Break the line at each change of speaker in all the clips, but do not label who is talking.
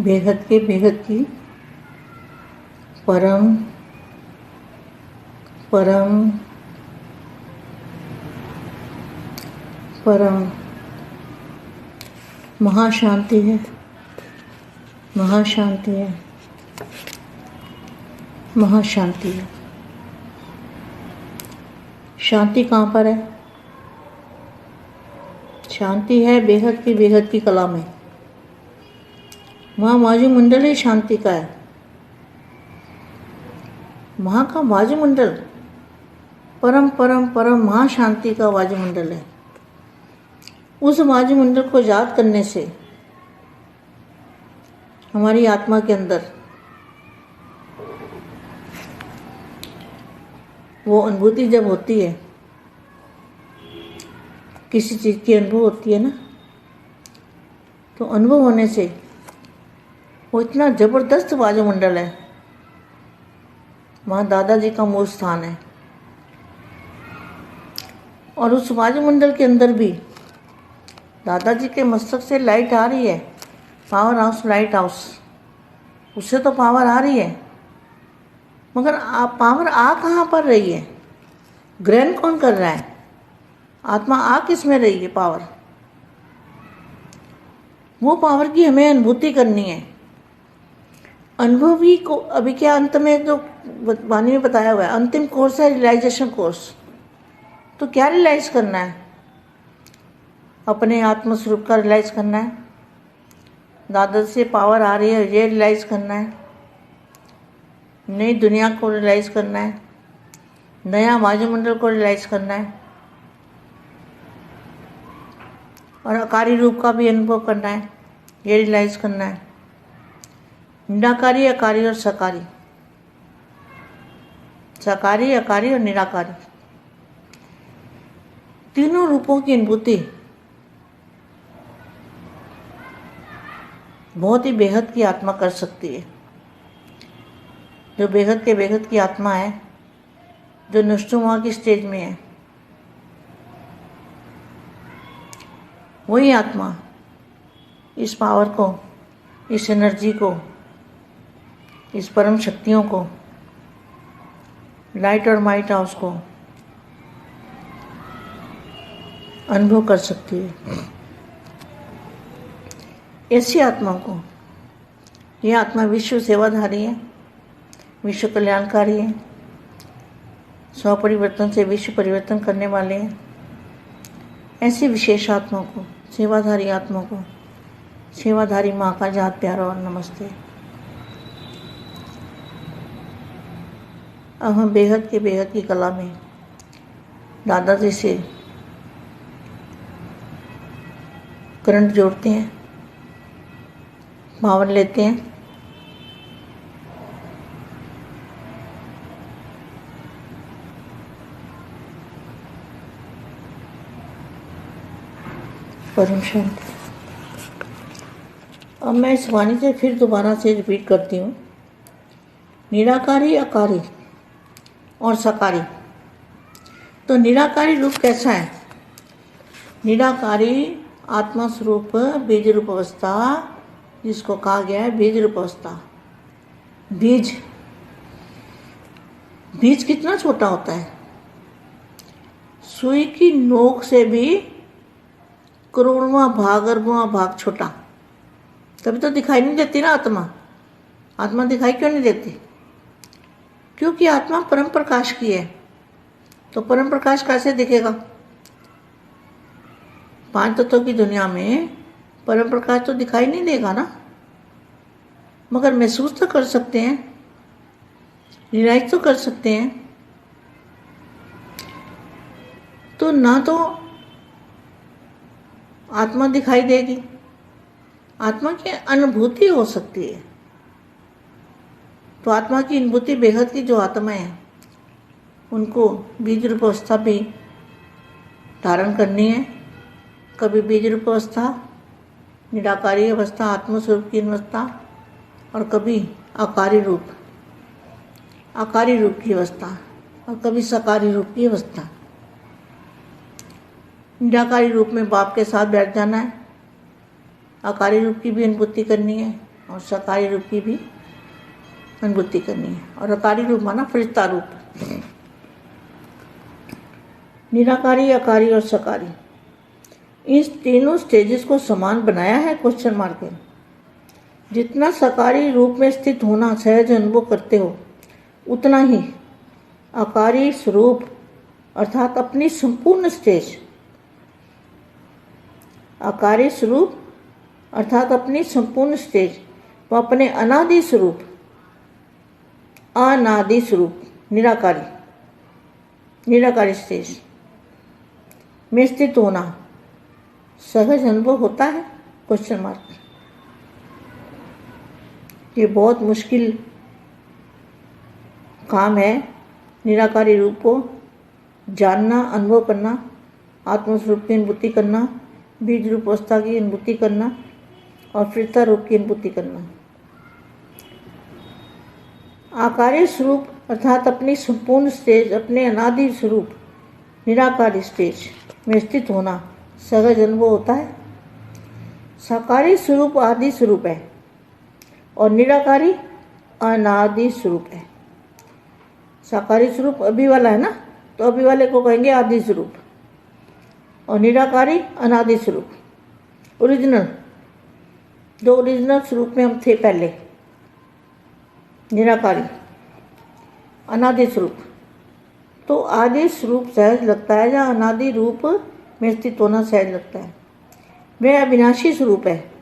बेहद की परम परम परम महाशांति है, महाशांति है, महाशांति है। शांति कहाँ पर है? शांति है बेहद की कला में। वहाँ वायुमंडल ही शांति का है। वहाँ का वायुमंडल परम परम परम महाशांति का वायुमंडल है। उस वायुमंडल को याद करने से हमारी आत्मा के अंदर वो अनुभूति जब होती है, किसी चीज़ की अनुभव होती है ना, तो अनुभव होने से वो इतना ज़बरदस्त वायुमंडल है। वहाँ दादाजी का मूल स्थान है और उस वायुमंडल के अंदर भी दादाजी के मस्तक से लाइट आ रही है, पावर हाउस, लाइट हाउस, उससे तो पावर आ रही है, मगर पावर आ कहाँ पर रही है? ग्रहण कौन कर रहा है? आत्मा आ किस में रही है? पावर, वो पावर की हमें अनुभूति करनी है। अनुभवी को अभी क्या अंत में जो वाणी में बताया हुआ है, अंतिम कोर्स है रियलाइजेशन कोर्स। तो क्या रियलाइज करना है? अपने आत्मस्वरूप का रियलाइज करना है। दादा से पावर आ रही है, ये रियलाइज करना है। नई दुनिया को रियलाइज करना है, नया वायुमंडल को रियलाइज करना है और आकारी रूप का भी अनुभव करना है, ये रियलाइज करना है। निराकारी, आकारी और साकारी, साकारी, आकारी और निराकारी, तीनों रूपों की अनुभूति बहुत ही बेहद की आत्मा कर सकती है। जो बेहद के बेहद की आत्मा है, जो नुष्टुमा की स्टेज में है, वही आत्मा इस पावर को, इस एनर्जी को, इस परम शक्तियों को, लाइट और माइट हाउस को अनुभव कर सकती है। ऐसी आत्मा को, यह आत्मा विश्व सेवाधारी है, विश्व कल्याणकारी है, स्व परिवर्तन से विश्व परिवर्तन करने वाले हैं। ऐसी विशेष आत्मा को, सेवाधारी आत्मा को, सेवाधारी माँ का याद प्यारा और नमस्ते। अब हम बेहद की कला में दादाजी से करंट जोड़ते हैं, पावर लेते हैं। परम शांति। अब मैं इस वाणी से फिर दोबारा से रिपीट करती हूँ। निराकारी, आकारी और साकारी। तो निराकारी रूप कैसा है? निराकारी आत्मा स्वरूप बीज रूप अवस्था, जिसको कहा गया है बीज रूप अवस्था। बीज कितना छोटा होता है? सुई की नोक से भी करोड़वां भाग, अरबवां भाग छोटा। तभी तो दिखाई नहीं देती ना आत्मा। आत्मा दिखाई क्यों नहीं देती? क्योंकि आत्मा परम प्रकाश की है। तो परम प्रकाश कैसे दिखेगा? पांच तत्वों की दुनिया में परम प्रकाश तो दिखाई नहीं देगा ना, मगर महसूस तो कर सकते हैं, रियलाइज तो कर सकते हैं। तो ना तो आत्मा दिखाई देगी, आत्मा की अनुभूति हो सकती है। तो आत्मा की अनुभूति बेहद की जो आत्मा है, उनको बीज रूप अवस्था भी धारण करनी है। कभी बीज रूप अवस्था, निराकारी अवस्था, आत्मस्वरूप की अवस्था, और कभी आकारी रूप की अवस्था, और कभी साकारी रूप की अवस्था। निराकारी रूप में बाप के साथ बैठ जाना है, आकारी रूप की भी अनुभूति करनी है, और सकारी रूप की भी अनुभूति करनी है। और अकारी रूप माना फरिश्ता रूप। निराकारी, अकारी और सकारी, इस तीनों स्टेजेस को समान बनाया है क्वेश्चन मार्क है। जितना सकारी रूप में स्थित होना सहज अनुभव करते हो, उतना ही अकारी स्वरूप अर्थात अपनी संपूर्ण स्टेज, अकारी स्वरूप अर्थात अपनी संपूर्ण स्टेज व अपने अनादि स्वरूप, अनादि स्वरूप निराकारी, निराकारी स्टेज में स्थित होना सहज अनुभव होता है क्वेश्चन मार्क। ये बहुत मुश्किल काम है, निराकारी रूप को जानना, अनुभव करना, आत्मस्वरूप की अनुभूति करना, बीज रूप अवस्था की अनुभूति करना और फरिश्ता रूप की अनुभूति करना। आकारी स्वरूप अर्थात अपनी संपूर्ण स्टेज, अपने अनादि स्वरूप निराकारी स्टेज में स्थित होना सहज अनुभव होता है। साकारी स्वरूप आदि स्वरूप है और निराकारी अनादि स्वरूप है। साकारी स्वरूप अभी वाला है ना, तो अभी वाले को कहेंगे आदि स्वरूप, और निराकारी अनादि स्वरूप, ओरिजिनल। जो ओरिजिनल स्वरूप में हम थे पहले, निराकारी अनादि स्वरूप। तो आदि स्वरूप सहज लगता है, या अनादि रूप में स्थित होना सहज लगता है। वह अविनाशी स्वरूप है।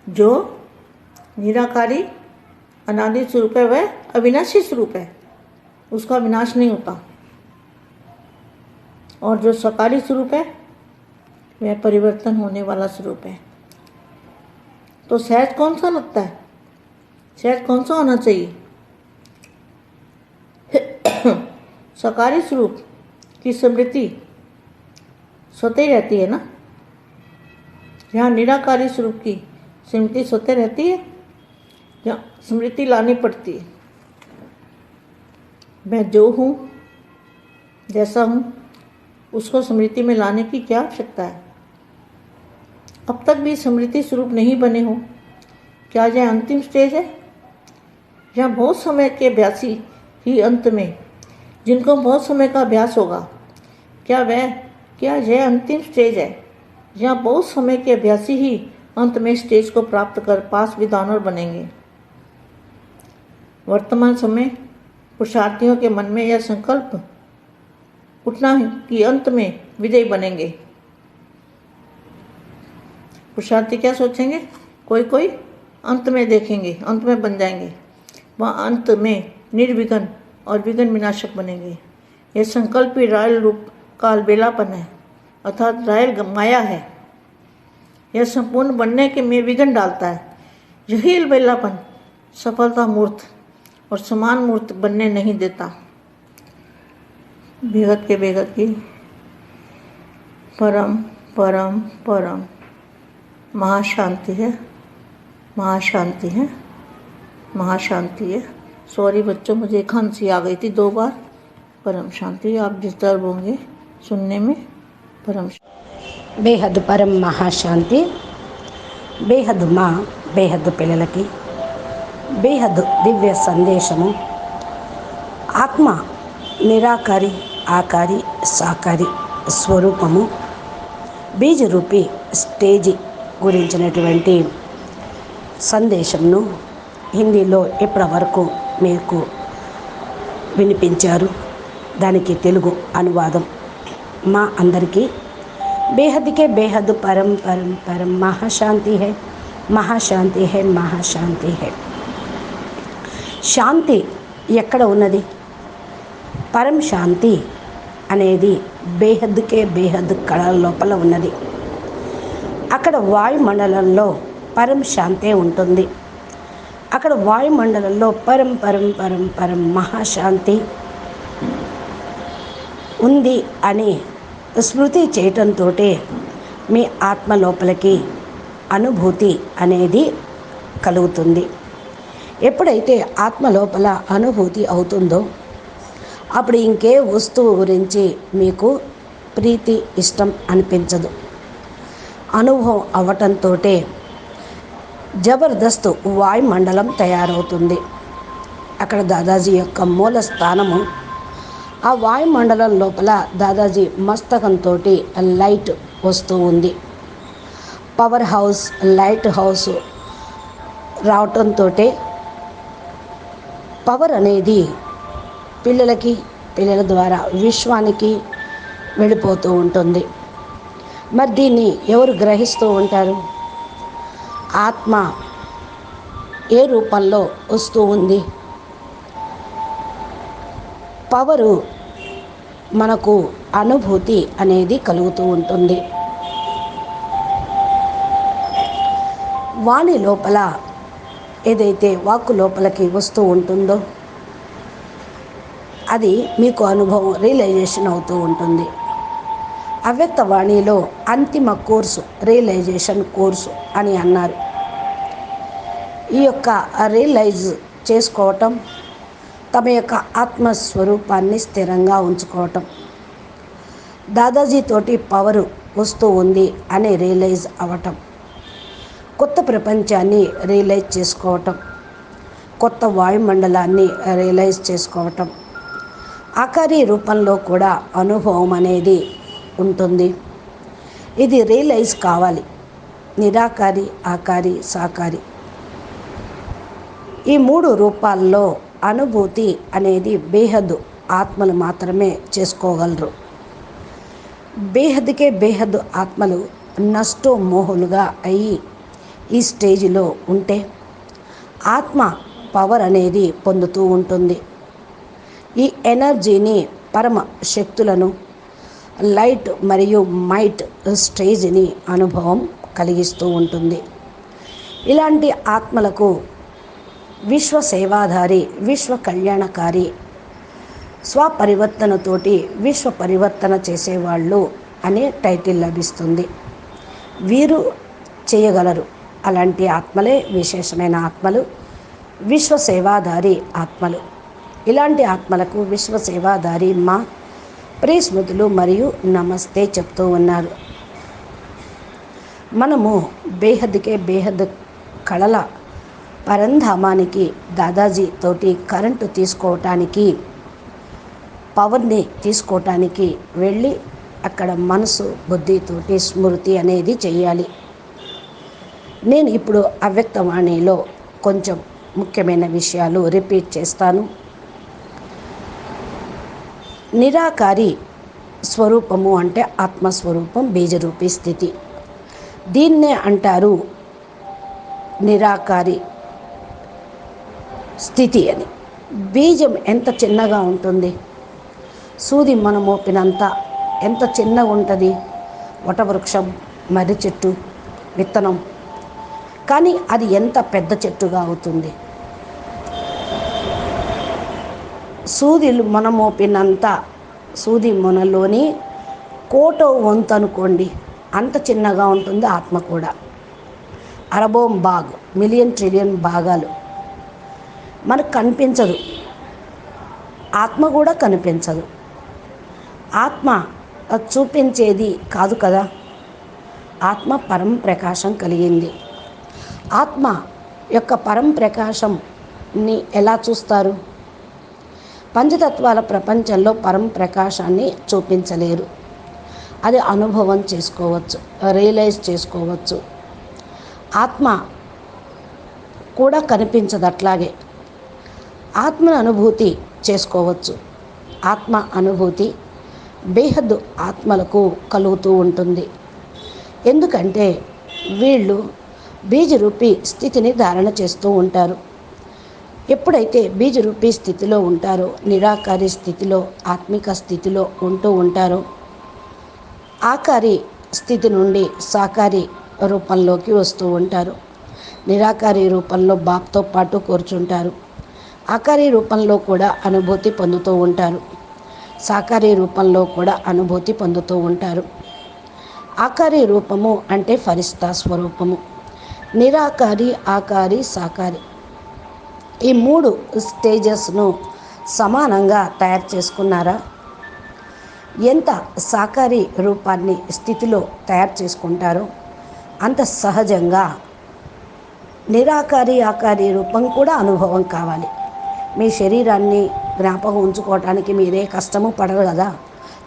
जो निराकारी अनादि स्वरूप है वह अविनाशी स्वरूप है, उसका विनाश नहीं होता। और जो सकारी स्वरूप है वह परिवर्तन होने वाला स्वरूप है। तो सहज कौन सा लगता है? सहज कौन सा होना चाहिए? सकारी स्वरूप की स्मृति स्वतः ही रहती है ना। यहाँ निराकारी स्वरूप की स्मृति स्वतः रहती है, यहाँ स्मृति लानी पड़ती है। मैं जो हूँ, जैसा हूँ, उसको स्मृति में लाने की क्या आवश्यकता है? अब तक भी स्मृति स्वरूप नहीं बने हो, क्या यह अंतिम स्टेज है? यहाँ बहुत समय के अभ्यासी ही अंत में, जिनको बहुत समय का अभ्यास होगा, क्या यह अंतिम स्टेज है? यहाँ बहुत समय के अभ्यासी ही अंत में स्टेज को प्राप्त कर पास विद्वान बनेंगे। वर्तमान समय पुरुषार्थियों के मन में यह संकल्प उठना है कि अंत में विजयी बनेंगे। पुरुषार्थी क्या सोचेंगे? कोई अंत में देखेंगे, अंत में बन जाएंगे, वह अंत में निर्विघ्न और विघ्न विनाशक बनेंगे। यह संकल्प ही रायल रूप का अलबेलापन है, अर्थात रायल माया है। यह संपूर्ण बनने के में विघ्न डालता है। यही अलबेलापन सफलता मूर्त और समान मूर्त बनने नहीं देता। बेहद के बेहद की परम परम परम महाशांति है, महाशांति है, महाशांति है। सॉरी बच्चों, मुझे खांसी आ गई थी 2 बार। परम शांति। आप डिस्टर्ब होंगे सुनने में। परम
బేహద్దు పరం మహాశాంతి. బేహద్దు మా బేహద్దు పిల్లలకి బేహద్దు దివ్య సందేశము. ఆత్మ నిరాకారి, ఆకారి, సాకారి స్వరూపము, బీజరూపి స్టేజి గురించినటువంటి సందేశంను హిందీలో ఇప్పటి వరకు మీకు వినిపించారు. దానికి తెలుగు అనువాదం మా అందరికీ बेहद के बेहद परम परम परम महाशांति है, महाशांति है, महाशांति है. శాంతి ఎక్కడ ఉన్నది? పరం శాంతి అనేది బేహద్కే బేహద్ కళ లోపల ఉన్నది. అక్కడ వాయుమండలంలో పరం శాంతే ఉంటుంది. అక్కడ వాయుమండలంలో పరం పరం పరం పరం మహాశాంతి ఉంది అని స్మృతి చేయటంతో మీ ఆత్మ లోపలికి అనుభూతి అనేది కలుగుతుంది. ఎప్పుడైతే ఆత్మ లోపల అనుభూతి అవుతుందో అప్పుడు ఇంకే వస్తువు గురించి మీకు ప్రీతి, ఇష్టం అనిపించదు. అనుభవం అవ్వటంతో జబర్దస్త్ వాయుమండలం తయారవుతుంది. అక్కడ దాదాజీ యొక్క మూల స్థానము. ఆ వాయుమండలం లోపల దాదాజీ మస్తకంతో లైట్ వస్తూ ఉంది. పవర్ హౌస్, లైట్ హౌస్ రావటంతో పవర్ అనేది పిల్లల ద్వారా విశ్వానికి వెళ్ళిపోతూ ఉంటుంది. మరి దీన్ని ఎవరు గ్రహిస్తూ ఉంటారు? ఆత్మ ఏ రూపంలో వస్తూ ఉంది? పవరు మనకు అనుభూతి అనేది కలుగుతూ ఉంటుంది. వాణి లోపల ఏదైతే వాక్కు లోపలికి వస్తూ ఉంటుందో అది మీకు అనుభవం, రియలైజేషన్ అవుతూ ఉంటుంది. అవ్యక్త వాణిలో అంతిమ కోర్సు రియలైజేషన్ కోర్సు అని అన్నారు. ఈ యొక్క రియలైజ్ చేసుకోవటం, తమ యొక్క ఆత్మస్వరూపాన్ని స్థిరంగా ఉంచుకోవటం, దాదాజీతోటి పవరు వస్తూ ఉంది అని రియలైజ్ అవ్వటం, కొత్త ప్రపంచాన్ని రియలైజ్ చేసుకోవటం, కొత్త వాయుమండలాన్ని రియలైజ్ చేసుకోవటం, ఆకారీ రూపంలో కూడా అనుభవం అనేది ఉంటుంది. ఇది రియలైజ్ కావాలి. నిరాకారి, ఆకారి, సాకారి ఈ 3 రూపాల్లో అనుభూతి అనేది బేహద్దు ఆత్మలు మాత్రమే చేసుకోగలరు. బేహద్దుకే బేహద్దు ఆత్మలు నష్టో మోహులుగా అయ్యి ఈ స్టేజిలో ఉంటే ఆత్మ పవర్ అనేది పొందుతూ ఉంటుంది. ఈ ఎనర్జీని, పరమ శక్తులను, లైట్ మరియు మైట్ స్టేజ్ని అనుభవం కలిగిస్తూ ఉంటుంది. ఇలాంటి ఆత్మలకు విశ్వ సేవాధారి, విశ్వ కళ్యాణకారి, స్వపరివర్తనతోటి విశ్వ పరివర్తన చేసేవాళ్ళు అనే టైటిల్ లభిస్తుంది. వీరు చేయగలరు. అలాంటి ఆత్మలే విశేషమైన ఆత్మలు, విశ్వ సేవాధారి ఆత్మలు. ఇలాంటి ఆత్మలకు విశ్వ సేవాధారి మా ప్రియ స్మృతులు మరియు నమస్తే చెప్తూ ఉన్నారు. మనము బేహద్దుకే బేహద్ కళల పరంధామానికి దాదాజీ తోటి కరెంటు తీసుకోవటానికి, పవర్ని తీసుకోవటానికి వెళ్ళి అక్కడ మనసు, బుద్ధితోటి స్మృతి అనేది చెయ్యాలి. నేను ఇప్పుడు అవ్యక్తవాణిలో కొంచెం ముఖ్యమైన విషయాలు రిపీట్ చేస్తాను. నిరాకారి స్వరూపము అంటే ఆత్మస్వరూపం, బీజరూపీ స్థితి. దీన్నే అంటారు నిరాకారి స్థితి అని. బీజం ఎంత చిన్నగా ఉంటుంది, సూది మనం మోపినంత ఎంత చిన్నగా ఉంటుంది. వటవృక్షం, మర్రి చెట్టు విత్తనం, కానీ అది ఎంత పెద్ద చెట్టుగా అవుతుంది. సూదిలు మనం మోపినంత, సూది మొనలోని కోటో వంతు అనుకోండి, అంత చిన్నగా ఉంటుంది ఆత్మ కూడా. అరబోం బాగ్, మిలియన్ ట్రిలియన్ భాగాలు మనకు కనిపించదు. ఆత్మ కూడా కనిపించదు. ఆత్మ చూపించేది కాదు కదా. ఆత్మ పరం ప్రకాశం కలిగింది. ఆత్మ యొక్క పరం ప్రకాశంని ఎలా చూస్తారు? పంచతత్వాల ప్రపంచంలో పరం ప్రకాశాన్ని చూపించలేరు. అది అనుభవం చేసుకోవచ్చు, రియలైజ్ చేసుకోవచ్చు. ఆత్మ కూడా కనిపించదు. అట్లాగే ఆత్మను అనుభూతి చేసుకోవచ్చు. ఆత్మ అనుభూతి బేహద్దు ఆత్మలకు కలుగుతూ ఉంటుంది. ఎందుకంటే వీళ్ళు బీజరూపీ స్థితిని ధారణ చేస్తూ ఉంటారు. ఎప్పుడైతే బీజరూపీ స్థితిలో ఉంటారో, నిరాకారి స్థితిలో, ఆత్మిక స్థితిలో ఉంటూ ఉంటారో, ఆకారి స్థితి నుండి సాకారి రూపంలోకి వస్తూ ఉంటారు. నిరాకారి రూపంలో బాప్తో పాటు కూర్చుంటారు. ఆకారి రూపంలో కూడా అనుభూతి పొందుతూ ఉంటారు. సాకారి రూపంలో కూడా అనుభూతి పొందుతూ ఉంటారు. ఆకారి రూపము అంటే ఫరిస్తా స్వరూపము. నిరాకారి, ఆకారి, సాకారి ఈ 3 స్టేజెస్ను సమానంగా తయారు చేసుకున్నారా? ఎంత సాకారి రూపాన్ని స్థితిలో తయారు చేసుకుంటారో అంత సహజంగా నిరాకారి ఆకారి రూపం కూడా అనుభవం కావాలి. మీ శరీరాన్ని జ్ఞాపకం ఉంచుకోవటానికి మీరే కష్టము పడరు కదా,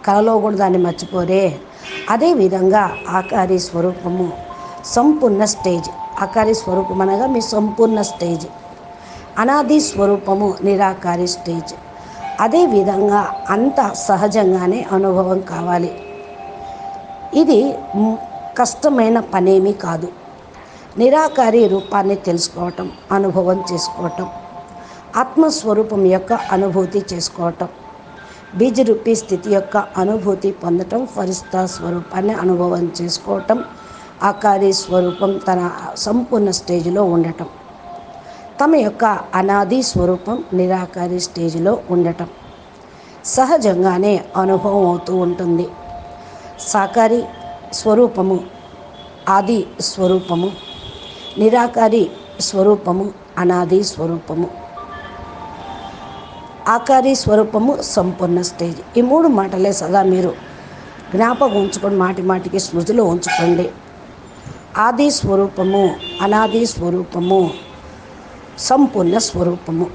కలలో కూడా దాన్ని మర్చిపోరే. అదేవిధంగా ఆకారి స్వరూపము సంపూర్ణ స్టేజ్. ఆకారి స్వరూపం అనగా మీ సంపూర్ణ స్టేజ్. అనాది స్వరూపము నిరాకారి స్టేజ్. అదేవిధంగా అంత సహజంగానే అనుభవం కావాలి. ఇది కష్టమైన పనేమీ కాదు. నిరాకారి రూపాన్ని తెలుసుకోవటం, అనుభవం చేసుకోవటం, ఆత్మస్వరూపం యొక్క అనుభూతి చేసుకోవటం, బీజరూపీ స్థితి యొక్క అనుభూతి పొందటం, ఫరిస్తా స్వరూపాన్ని అనుభవం చేసుకోవటం, ఆకారి స్వరూపం తన సంపూర్ణ స్టేజ్లో ఉండటం, తమ యొక్క అనాది స్వరూపం నిరాకారి స్టేజ్లో ఉండటం సహజంగానే అనుభవం అవుతూ ఉంటుంది. సాకారి స్వరూపము ఆది స్వరూపము, నిరాకారి స్వరూపము అనాది స్వరూపము, ఆకారి స్వరూపము సంపూర్ణ స్టేజ్. ఈ మూడు మాటలే సదా మీరు జ్ఞాపకం ఉంచుకొని మాటి మాటికి స్మృతిలో ఉంచుకోండి. ఆది స్వరూపము, అనాది స్వరూపము, సంపూర్ణ స్వరూపము.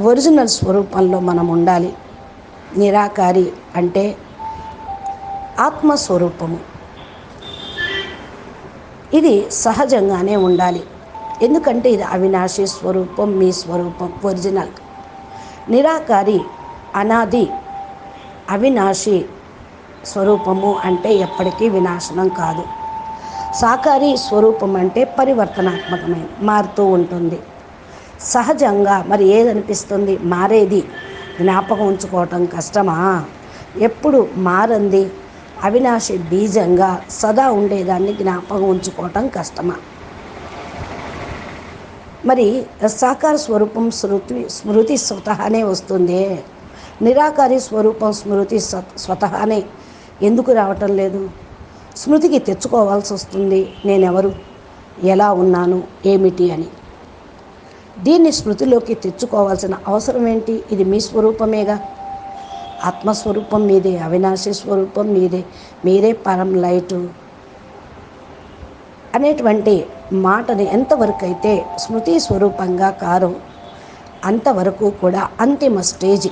ఒరిజినల్ స్వరూపంలో మనం ఉండాలి. నిరాకారి అంటే ఆత్మస్వరూపము. ఇది సహజంగానే ఉండాలి. ఎందుకంటే ఇది అవినాశి స్వరూపం, మీ స్వరూపం ఒరిజినల్. నిరాకారి అనాది అవినాశి స్వరూపము అంటే ఎప్పటికీ వినాశనం కాదు. సాకారి స్వరూపం అంటే పరివర్తనాత్మకమైన, మారుతూ ఉంటుంది. సహజంగా మరి ఏదనిపిస్తుంది? మారేది జ్ఞాపకం ఉంచుకోవటం కష్టమా? ఎప్పుడు మారంది అవినాశి బీజంగా సదా ఉండేదాన్ని జ్ఞాపకం ఉంచుకోవటం కష్టమా? మరి సాకార స్వరూపం స్మృతి స్వతహానే వస్తుంది. నిరాకారి స్వరూపం స్మృతి స్వతహానే ఎందుకు రావటం లేదు? స్మృతికి తెచ్చుకోవాల్సి వస్తుంది. నేనెవరు, ఎలా ఉన్నాను, ఏమిటి అని. దీన్ని స్మృతిలోకి తెచ్చుకోవాల్సిన అవసరం ఏంటి? ఇది మీ స్వరూపమేగా. ఆత్మస్వరూపం మీదే, అవినాశి స్వరూపం మీదే, మీరే పరం లైటు అనేటువంటి మాటని ఎంతవరకు అయితే స్మృతి స్వరూపంగా కారో అంతవరకు కూడా అంతిమ స్టేజ్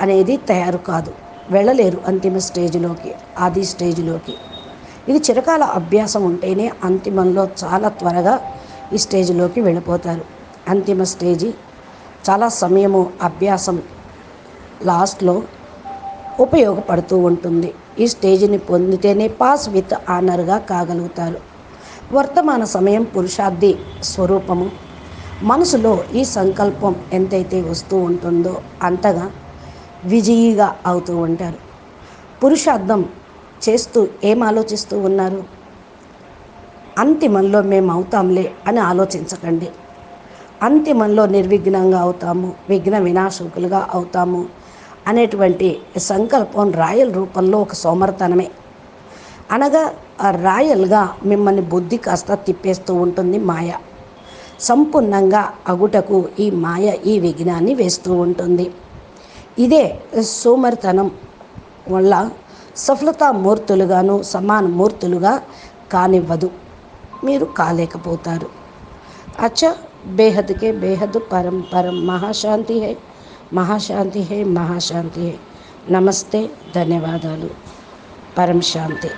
అనేది తయారు కాదు. వెళ్ళలేరు అంతిమ స్టేజ్లోకి, ఆది స్టేజ్లోకి. ఇది చిరకాల అభ్యాసం ఉంటేనే అంతిమంలో చాలా త్వరగా ఈ స్టేజ్లోకి వెళ్ళిపోతారు. అంతిమ స్టేజీ చాలా సమయము అభ్యాసం లాస్ట్లో ఉపయోగపడుతూ ఉంటుంది. ఈ స్టేజ్ని పొందితేనే పాస్ విత్ ఆనర్గా కాగలుగుతారు. వర్తమాన సమయం పురుషార్థి స్వరూపము. మనసులో ఈ సంకల్పం ఎంతైతే వస్తూ ఉంటుందో అంతగా విజయీగా అవుతూ ఉంటారు. పురుషార్థం చేస్తూ ఏం ఆలోచిస్తూ ఉన్నారు? అంతిమంలో మేము అవుతాంలే అని ఆలోచించకండి. అంతిమంలో నిర్విఘ్నంగా అవుతాము, విఘ్న వినాశకులుగా అవుతాము అనేటువంటి సంకల్పం రాయల్ రూపంలో ఒక సోమర్తనమే. అనగా ఆ రాయల్గా మిమ్మల్ని బుద్ధి కాస్త తిప్పేస్తూ ఉంటుంది మాయ. సంపూర్ణంగా అగుటకు ఈ మాయ ఈ విఘ్నాన్ని వేస్తూ ఉంటుంది. ఇదే సోమరితనం వల్ల సఫలతామూర్తులుగాను సమాన మూర్తులుగా కానివ్వదు. మీరు కాలేకపోతారు. అచ్చా, బేహద్ కే బేహద్ పరం పరం మహాశాంతి హై, మహాశాంతి హై, మహాశాంతి హై. నమస్తే, ధన్యవాదాలు. పరం శాంతి.